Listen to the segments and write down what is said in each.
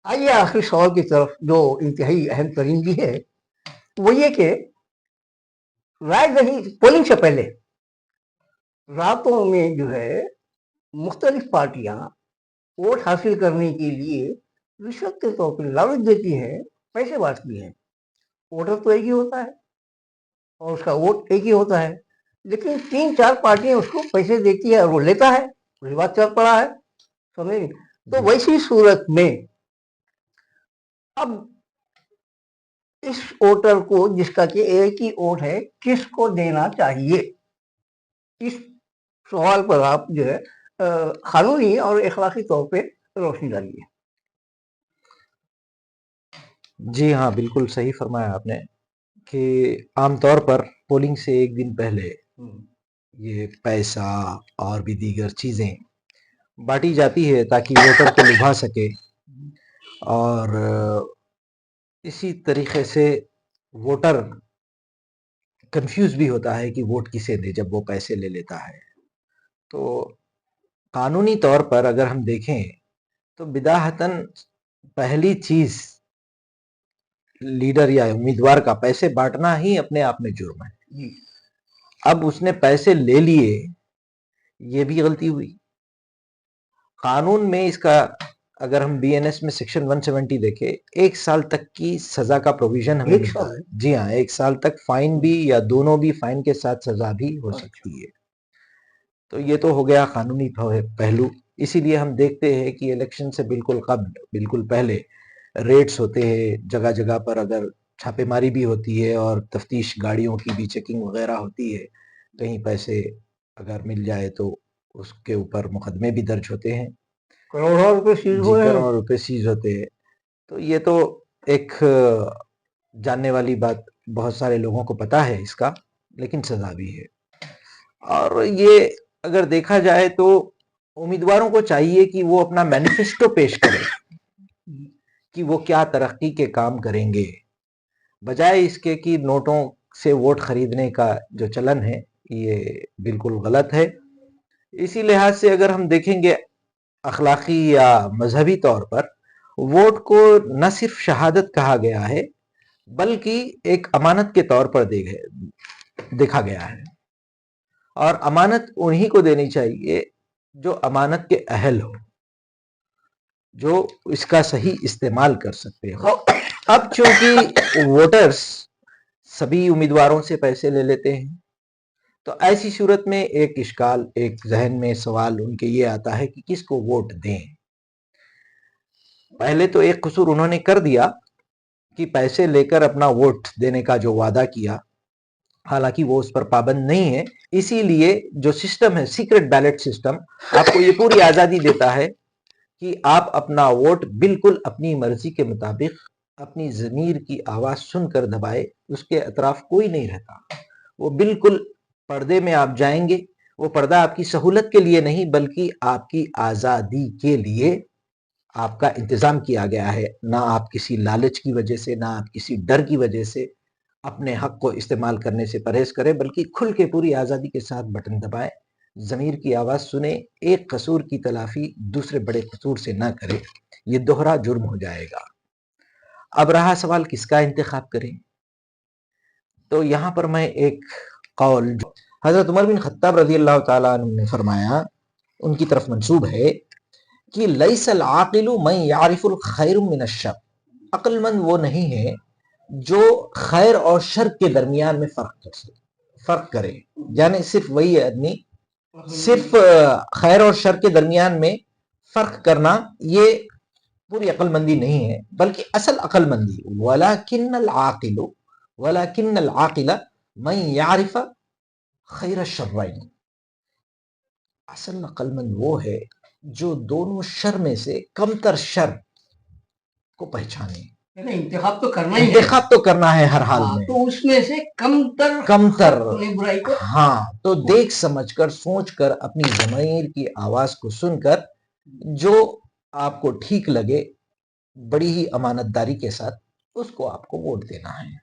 आइए आखिरी सवाल की तरफ, जो इंतहाई अहम तरीन भी है, वो ये कि राय दही पोलिंग से पहले रातों में जो है मुख्तलिफ पार्टियां वोट हासिल करने के लिए रिश्वत के तौर पर लालच देती है, पैसे बांटती है। वोटर तो एक ही होता है और उसका वोट एक ही होता है, लेकिन तीन चार पार्टियां उसको पैसे देती है और वो लेता है। विवाद चल पड़ा है, समझे? तो वैसी सूरत में अब इस वोटर को, जिसका कि एक ही वोट है, किसको देना चाहिए? इस सवाल पर आप जो है कानूनी और इखलाकी तौर पे रोशनी डालिए। जी हाँ, बिल्कुल सही फरमाया आपने कि आमतौर पर पोलिंग से एक दिन पहले ये पैसा और भी दीगर चीज़ें बांटी जाती है ताकि वोटर को लुभा सके, और इसी तरीके से वोटर कंफ्यूज भी होता है कि वोट किसे दे जब वो पैसे ले लेता है। तो कानूनी तौर पर अगर हम देखें तो बिदाहतन पहली चीज लीडर या उम्मीदवार का पैसे बांटना ही अपने आप में जुर्म है। जी, अब उसने पैसे ले लिए, ये भी गलती हुई। कानून में इसका अगर हम बीएनएस में सेक्शन 170 देखें, 1 साल तक की सजा का प्रोविजन हमें एक मिलता साल है। जी हाँ, 1 साल तक फाइन भी या दोनों भी फाइन के साथ सजा भी हो अच्छा। सकती है। तो ये तो हो गया कानूनी पहलू। इसीलिए हम देखते हैं कि इलेक्शन से बिल्कुल कब्ल, बिल्कुल पहले रेड्स होते हैं जगह जगह पर, अगर छापेमारी भी होती है और तफ्तीश गाड़ियों की भी चेकिंग वगैरह होती है। कहीं पैसे अगर मिल जाए तो उसके ऊपर मुकदमे भी दर्ज होते हैं। करोड़ों रुपए सीज जी, हुए हैं। करोड़ों रुपए सीज होते हैं। तो ये तो एक जानने वाली बात, बहुत सारे लोगों को पता है इसका, लेकिन सजा भी है। और ये अगर देखा जाए तो उम्मीदवारों को चाहिए कि वो अपना मैनिफेस्टो पेश करें कि वो क्या तरक्की के काम करेंगे, बजाय इसके कि नोटों से वोट खरीदने का जो चलन है ये बिल्कुल गलत है। इसी लिहाज से अगर हम देखेंगे अखलाकी या मजहबी तौर पर, वोट को न सिर्फ शहादत कहा गया है बल्कि एक अमानत के तौर पर देखा गया है। और अमानत उन्हीं को देनी चाहिए जो अमानत के अहल हो, जो इसका सही इस्तेमाल कर सकते हो। अब चूंकि वोटर्स सभी उम्मीदवारों से पैसे ले लेते हैं, तो ऐसी सूरत में एक इश्काल, एक जहन में सवाल उनके ये आता है कि किसको वोट दें। पहले तो एक कसूर उन्होंने कर दिया कि पैसे लेकर अपना वोट देने का जो वादा किया, हालांकि वो उस पर पाबंद नहीं है। इसीलिए जो सिस्टम है, सीक्रेट बैलेट सिस्टम, आपको ये पूरी आजादी देता है कि आप अपना वोट बिल्कुल अपनी मर्जी के मुताबिक अपनी जमीर की आवाज सुनकर दबाए। उसके अतराफ कोई नहीं रहता, वो बिल्कुल पर्दे में आप जाएंगे। वो पर्दा आपकी सहूलत के लिए नहीं बल्कि आपकी आजादी के लिए आपका इंतजाम किया गया है। ना आप किसी लालच की वजह से, ना आप किसी डर की वजह से अपने हक को इस्तेमाल करने से परहेज करें, बल्कि खुल के पूरी आजादी के साथ बटन दबाएं, जमीर की आवाज सुने, एक कसूर की तलाफी दूसरे बड़े कसूर से ना करें। ये दोहरा जुर्म हो जाएगा। अब रहा सवाल किसका इंतखाब करें, तो यहां पर मैं एक कौल जो हजरत उमर बिन खत्ताब रजी अल्लाह तआला अन्हु ने फरमाया, उनकी तरफ मंसूब है कि लैसल आकिलु मन यारिफुल खैर मिन अश्शर, अक्लमंद वो नहीं है जो खैर और शर के दरमियान में फर्क करे। यानी सिर्फ वही आदमी, सिर्फ खैर और शर के दरमियान में फर्क करना ये पूरी अक्लमंदी नहीं है, बल्कि असल अक्लमंदी वलाकिन्नल आकिला मन यारिफ खैर शर्रैन, असल अक्लमंद वो है जो दोनों शर में से कमतर शर को पहचाने। इंतखाब तो करना ही है, इंतखाब तो करना है हर हाल में, तो उसमें से कमतर बुराई को, हाँ, तो देख समझकर, सोचकर, अपनी ज़मीर की आवाज को सुनकर जो आपको ठीक लगे, बड़ी ही अमानतदारी के साथ उसको आपको वोट देना है।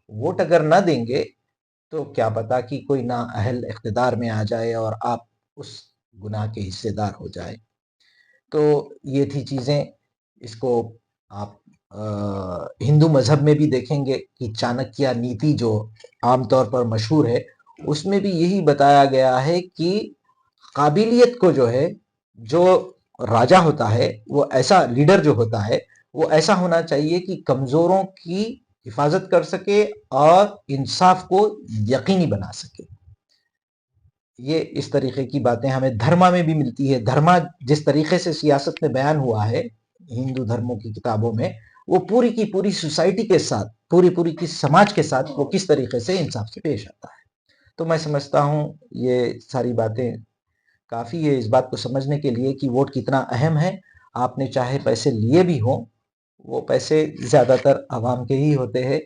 वोट अगर ना देंगे तो क्या पता कि कोई ना अहल इख्तिदार में आ जाए और आप उस गुनाह के हिस्सेदार हो जाए। तो ये थी चीजें, इसको آپ ہندو مذہب میں بھی دیکھیں گے کہ چانکیہ نیتی جو عام طور پر مشہور ہے، اس میں بھی یہی بتایا گیا ہے کہ قابلیت کو جو ہے، جو راجا ہوتا ہے، وہ ایسا لیڈر جو ہوتا ہے وہ ایسا ہونا چاہیے کہ کمزوروں کی حفاظت کر سکے اور انصاف کو یقینی بنا سکے۔ یہ اس طریقے کی باتیں ہمیں دھرما میں بھی ملتی ہے۔ دھرما جس طریقے سے سیاست میں بیان ہوا ہے ہندو دھرموں کی کتابوں میں، وہ پوری کی پوری سوسائٹی کے ساتھ، پوری کی سماج کے ساتھ وہ کس طریقے سے انصاف سے پیش آتا ہے۔ تو میں سمجھتا ہوں یہ ساری باتیں کافی ہے اس بات کو سمجھنے کے لیے کہ ووٹ کتنا اہم ہے۔ آپ نے چاہے پیسے لیے بھی ہوں، وہ پیسے زیادہ تر عوام کے ہی ہوتے ہیں۔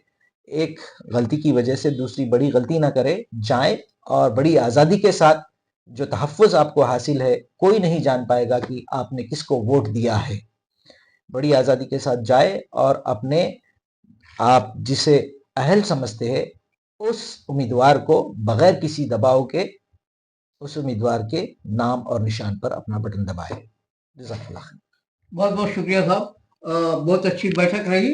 ایک غلطی کی وجہ سے دوسری بڑی غلطی نہ کرے، جائیں اور بڑی آزادی کے ساتھ جو تحفظ آپ کو حاصل ہے، کوئی نہیں جان پائے گا کہ آپ نے کس کو ووٹ دیا ہے۔ بڑی آزادی کے ساتھ جائے اور اپنے آپ جسے اہل سمجھتے ہیں اس امیدوار کو بغیر کسی دباؤ کے اس امیدوار کے نام اور نشان پر اپنا بٹن دبائے۔ جزاک اللہ خیر۔ بہت بہت شکریہ صاحب، بہت اچھی بیٹھک رہی۔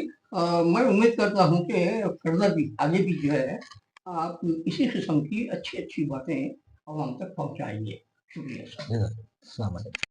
میں امید کرتا ہوں کہ فردر بھی آگے بھی جو ہے آپ اسی قسم کی اچھی اچھی باتیں عوام تک پہنچائیں گے۔ شکریہ صاحب۔ السلام علیکم۔